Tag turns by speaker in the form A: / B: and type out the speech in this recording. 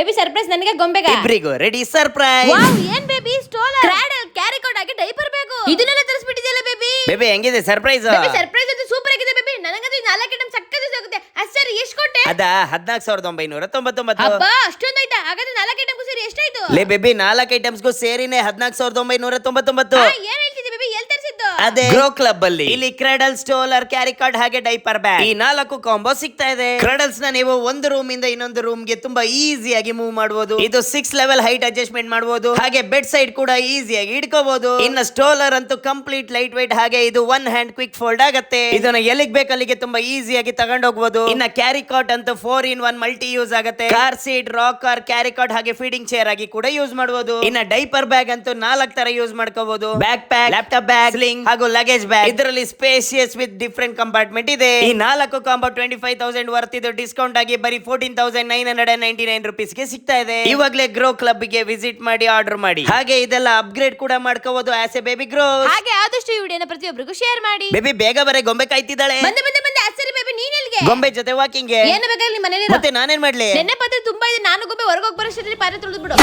A: Baby surprise ನನಗೆ ಗೊಂಬೆಗ
B: ಇಬ್ರಿಗೂ ready surprise.
A: Wow ಏನ್ ಬೇಬಿ ಸ್ಟೋಲರ್ ಕ್ರಾಡಲ್ ಕ್ಯಾರಿ ಕೋಟ್ ಆಗಿ ಡೈಪರ್ ಬೇಕು ಇದನ್ನೆಲ್ಲ ತರಿಸ್ಬಿಟ್ಟಿದೆಯಲ್ಲ ಬೇಬಿ.
B: ಬೇಬಿ ಹೆಂಗಿದೆ ಸರ್ಪ್ರೈಸ್?
A: ಬೇಬಿ ಸರ್ಪ್ರೈಸ್ ಅಂತ ಸೂಪರ್ ಆಗಿದೆ ಬೇಬಿ. ನನಗಂತೂ ಈ 4 ಐಟಮ್ ಸಕ್ಕತ್ತಾಗಿ ಆಗುತ್ತೆ. ಸರಿ ಎಷ್ಟು ಕೊಟ್ಟೆ?
B: ಅದ 14,999.
A: ಅಬ್ಬಾ ಅಷ್ಟೊಂದು ಆಯ್ತಾ? ಹಾಗಾದ್ರೆ 4 ಐಟಮ್ಗೂ ಸೇರಿ ಎಷ್ಟಾಯ್ತು?
B: ಲೇ ಬೇಬಿ 4 ಐಟಮ್ಸ್ಗೂ ಸೇರಿನೇ 14,999.
A: ಏನ್ ಹೇಳ್ತಿದ್ದೆ ಬೇಬಿ? ಎಲ್ಲಿ ತರಿಸಿದ್ದು?
B: ಅದೇ ಗ್ರೋ ಕ್ಲಬ್ ಅಲ್ಲಿ. ಇಲ್ಲಿ ಕ್ರೆಡಲ್, ಸ್ಟೋಲರ್, ಕ್ಯಾರಿ ಕಾರ್ಡ್ ಹಾಗೆ ಡೈಪರ್ ಬ್ಯಾಗ್ ಈ 4 ಕಾಂಬೋ ಸಿಗ್ತಾ ಇದೆ. ಕ್ರೆಡಲ್ಸ್ ನ ನೀವು ಒಂದು ರೂಮ್ ಇಂದ ಇನ್ನೊಂದು ರೂಮ್ ಗೆ ತುಂಬಾ ಈಸಿಯಾಗಿ ಮೂವ್ ಮಾಡಬಹುದು. ಇದು 6 ಲೆವೆಲ್ ಹೈಟ್ ಅಡ್ಜಸ್ಟ್ಮೆಂಟ್ ಮಾಡಬಹುದು. ಹಾಗೆ ಬೆಡ್ ಸೈಡ್ ಕೂಡ ಈಸಿಯಾಗಿ ಇಟ್ಕೋಬಹುದು. ಇನ್ನು ಸ್ಟೋಲರ್ ಅಂತೂ ಕಂಪ್ಲೀಟ್ ಲೈಟ್ ವೈಟ್ ಹಾಗೆ ಇದು 1 ಹ್ಯಾಂಡ್ ಕ್ವಿಕ್ ಫೋಲ್ಡ್ ಆಗುತ್ತೆ. ಇದನ್ನ ಎಲ್ಲಿಗೆ ಬೇಕು ಅಲ್ಲಿಗೆ ತುಂಬಾ ಈಸಿಯಾಗಿ ತಗೊಂಡು ಹೋಗಬಹುದು. ಇನ್ನ ಕ್ಯಾರಿ ಕಾರ್ಡ್ ಅಂತೂ 4-in-1 ಮಲ್ಟಿ ಯೂಸ್ ಆಗುತ್ತೆ. Car seat, rocker, carry card ಹಾಗೆ ಫೀಡಿಂಗ್ ಚೇರ್ ಆಗಿ ಕೂಡ ಯೂಸ್ ಮಾಡಬಹುದು. ಇನ್ನ ಡೈಪರ್ ಬ್ಯಾಗ್ ಅಂತೂ 4 ತರ ಯೂಸ್ ಮಾಡ್ಕೋಬಹುದು. Back pack, laptop bag, sling ಹಾಗೂ ಲಗೇಜ್ ಬ್ಯಾಗ್. ಇದರಲ್ಲಿ ಸ್ಪೇಸಿಯಸ್ ವಿತ್ ಡಿಫರೆಂಟ್ ಕಂಪಾರ್ಟ್ಮೆಂಟ್ ಇದೆ. ಈ 4 ಕಾಂಬೋ 25,000 ವರ್ತ್ ಇದು. ಡಿಸ್ಕೌಂಟ್ ಆಗಿ ಬರೀ 14,999 rupees ಗೆ ಸಿಗ್ತಾ ಇದೆ. ಇವಾಗಲೇ ಗ್ರೋ ಕ್ಲಬ್ ಗೆ ವಿಸಿಟ್ ಮಾಡಿ ಆರ್ಡರ್ ಮಾಡಿ. ಹಾಗೆ ಇದೆಲ್ಲ ಅಪ್ಗ್ರೇಡ್ ಕೂಡ ಮಾಡ್ಕೋಬಹುದು ಆಸ್ ಎ ಬೇಬಿ ಗ್ರೋ.
A: ಹಾಗೆ ಆದಷ್ಟು ಈ ವಿಡಿಯೋನ ಪ್ರತಿಯೊಬ್ಬರಿಗೂ ಶೇರ್ ಮಾಡಿ.
B: ಬೇಬಿ ಬೇಗ ಬರೆ, ಗೊಂಬೆ ಕಾಯ್ತಿದ್ದಾಳೆ.
A: ಬಂದೆ ಬಂದೆ ಬಂದೆ. ಸರಿ ಬೇಬಿ ನೀನ್ ಎಲ್ಲಿಗೆ?
B: ಗೊಂಬೆ ಜೊತೆ ವಾಕಿಂಗ್.
A: ಏನು ಬೇಕಾಗಿಲ್ಲ ನಿಮ್ಮ ಮನೇಲಿ.
B: ಮತ್ತೆ ನಾನೇನ್ ಮಾಡ್ಲಿ?
A: ನೆನ್ನೆ ಪಾತ್ರೆ ತುಂಬಾ ಇದೆ. ನಾನು ಗೊಂಬೆ ಹೊರಗೆ ಹೋಗಿ ಬರೋಷ್ಟರಲ್ಲಿ ಪಾತ್ರೆ ತೊಳೆದು ಬಿಡು.